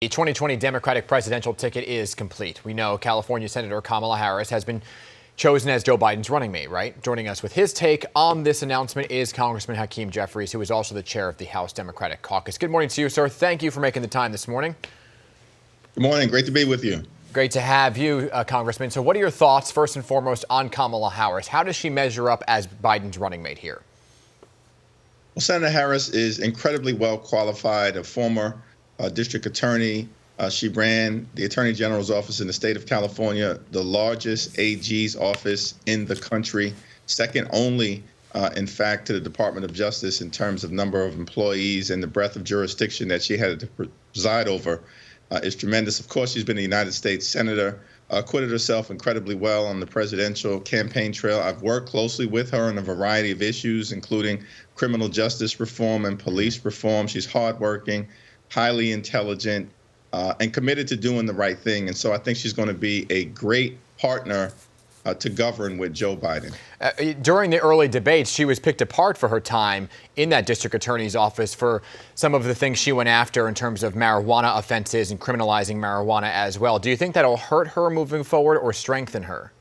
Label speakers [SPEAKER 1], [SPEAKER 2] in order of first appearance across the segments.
[SPEAKER 1] The 2020 Democratic presidential ticket is complete. We know California Senator Kamala Harris has been chosen as Joe Biden's running mate, right? Joining us with his take on this announcement is Congressman Hakeem Jeffries, who is also the chair of the House Democratic Caucus. Good morning to you, sir. Thank you for making the time this morning.
[SPEAKER 2] Good morning. Great to be with you.
[SPEAKER 1] Great to have you, Congressman. So what are your thoughts, first and foremost, on Kamala Harris? How does she measure up as Biden's running mate here?
[SPEAKER 2] Well, Senator Harris is incredibly well qualified, a former district attorney. She ran the Attorney General's office in the state of California, the largest AG's office in the country, second only, in fact, to the Department of Justice in terms of number of employees and the breadth of jurisdiction that she had to preside over is tremendous. Of course, she's been a United States Senator, acquitted herself incredibly well on the presidential campaign trail. I've worked closely with her on a variety of issues, including criminal justice reform and police reform. She's hardworking, highly intelligent, and committed to doing the right thing. And so I think she's going to be a great partner to govern with Joe Biden.
[SPEAKER 1] During the early debates, she was picked apart for her time in that district attorney's office for some of the things she went after in terms of marijuana offenses and criminalizing marijuana as well. Do you think that'll hurt her moving forward or strengthen her?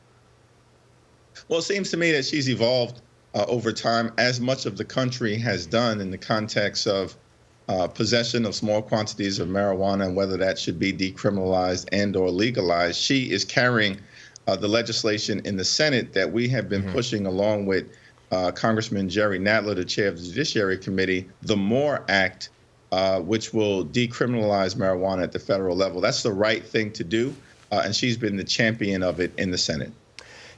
[SPEAKER 2] Well, it seems to me that she's evolved over time, as much of the country has done in the context of possession of small quantities of marijuana and whether that should be decriminalized and or legalized. She is carrying the legislation in the Senate that we have been pushing along with Congressman Jerry Nadler, the chair of the Judiciary Committee, the MORE Act, which will decriminalize marijuana at the federal level. That's the right thing to do, and she's been the champion of it in the Senate.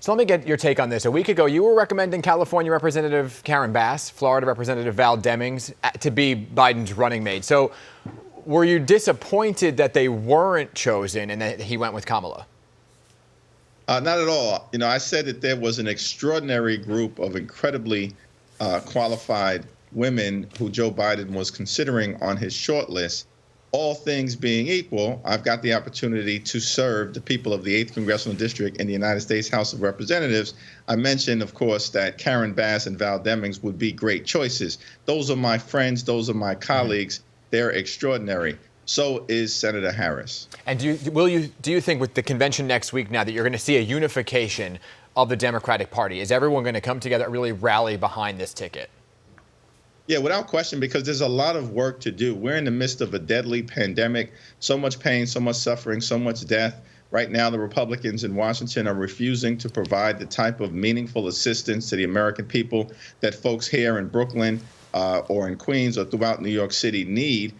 [SPEAKER 1] So let me get your take on this. A week ago, you were recommending California Representative Karen Bass, Florida Representative Val Demings to be Biden's running mate. So were you disappointed that they weren't chosen and that he went with Kamala?
[SPEAKER 2] Not at all. You know, I said that there was an extraordinary group of incredibly qualified women who Joe Biden was considering on his short list. All things being equal, I've got the opportunity to serve the people of the 8th Congressional District in the United States House of Representatives. I mentioned, of course, that Karen Bass and Val Demings would be great choices. Those are my friends. Those are my colleagues. They're extraordinary. So is Senator Harris.
[SPEAKER 1] And do you think with the convention next week now that you're going to see a unification of the Democratic Party? Is everyone going to come together and really rally behind this ticket?
[SPEAKER 2] Yeah, without question, because there's a lot of work to do. We're in the midst of a deadly pandemic, so much pain, so much suffering, so much death. Right now, the Republicans in Washington are refusing to provide the type of meaningful assistance to the American people that folks here in Brooklyn or in Queens or throughout New York City need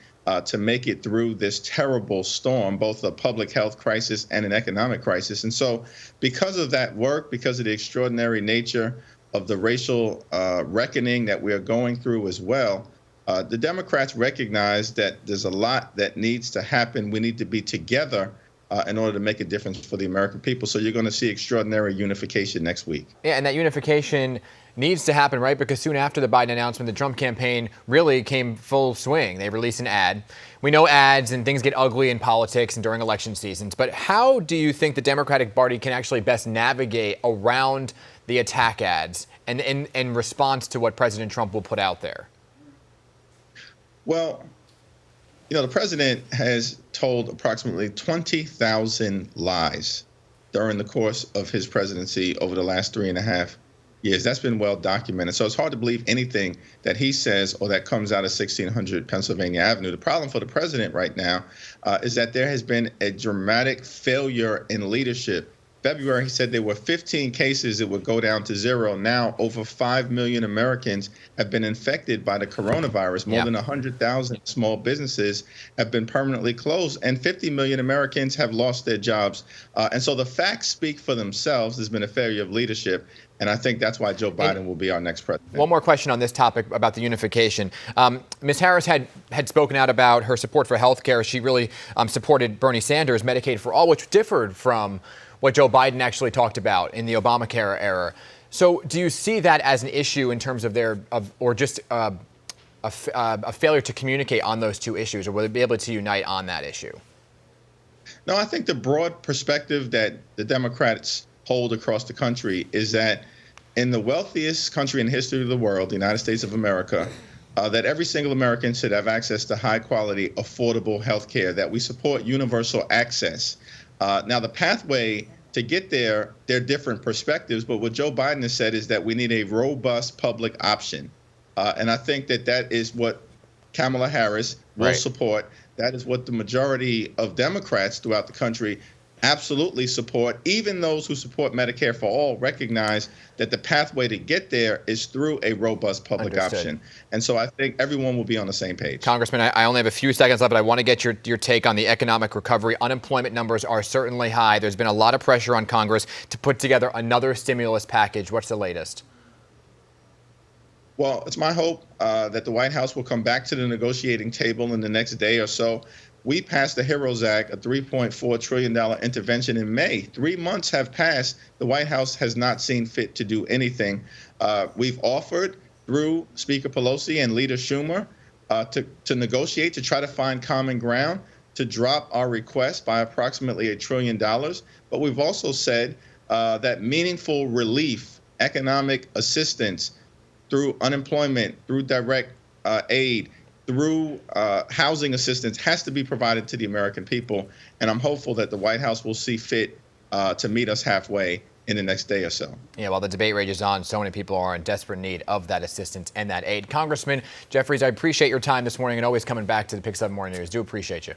[SPEAKER 2] to make it through this terrible storm, both a public health crisis and an economic crisis. And so because of that work, because of the extraordinary nature of the racial reckoning that we are going through as well, the Democrats recognize that there's a lot that needs to happen. We need to be together in order to make a difference for the American people. So you're going to see extraordinary unification next week.
[SPEAKER 1] Yeah, and that unification needs to happen, right? Because soon after the Biden announcement, the Trump campaign really came full swing. They released an ad. We know ads and things get ugly in politics and during election seasons. But how do you think the Democratic Party can actually best navigate around the attack ads and in response to what President Trump will put out there?
[SPEAKER 2] Well, you know, the president has told approximately 20,000 lies during the course of his presidency over the last 3.5 years. That's been well documented. So it's hard to believe anything that he says or that comes out of 1600 Pennsylvania Avenue. The problem for the president right now is that there has been a dramatic failure in leadership. February, he said there were 15 cases that would go down to zero. Now, over 5 million Americans have been infected by the coronavirus. More than 100,000 small businesses have been permanently closed, and 50 million Americans have lost their jobs. And so the facts speak for themselves. There's been a failure of leadership, and I think that's why Joe Biden will be our next president.
[SPEAKER 1] One more question on this topic about the unification. Ms. Harris had spoken out about her support for health care. She really supported Bernie Sanders' Medicaid for All, which differed from what Joe Biden actually talked about in the Obamacare era. So do you see that as an issue in terms of or just a failure to communicate on those two issues, or will they be able to unite on that issue?
[SPEAKER 2] No, I think the broad perspective that the Democrats hold across the country is that in the wealthiest country in the history of the world, the United States of America, that every single American should have access to high-quality, affordable health care, that we support universal access. Now, the pathway to get there, there are different perspectives, but what Joe Biden has said is that we need a robust public option. And I think that that is what Kamala Harris will
[SPEAKER 1] Right.
[SPEAKER 2] support. That is what the majority of Democrats throughout the country absolutely support. Even those who support Medicare for all recognize that the pathway to get there is through a robust public
[SPEAKER 1] Understood.
[SPEAKER 2] option. And so I think everyone will be on the same page.
[SPEAKER 1] Congressman, I only have a few seconds left, but I want to get your take on the economic recovery. Unemployment numbers are certainly high. There's been a lot of pressure on Congress to put together another stimulus package. What's the latest?
[SPEAKER 2] Well, it's my hope that the White House will come back to the negotiating table in the next day or so. We passed the HEROES Act, a $3.4 trillion intervention in May. 3 months have passed. The White House has not seen fit to do anything. We've offered through Speaker Pelosi and Leader Schumer to negotiate, to try to find common ground, to drop our request by approximately $1 trillion. But we've also said that meaningful relief, economic assistance through unemployment, through direct aid, through housing assistance has to be provided to the American people. And I'm hopeful that the White House will see fit to meet us halfway in the next day or so.
[SPEAKER 1] Yeah, while the debate rages on, so many people are in desperate need of that assistance and that aid. Congressman Jeffries, I appreciate your time this morning and always coming back to the PIX11 Morning News. Do appreciate you.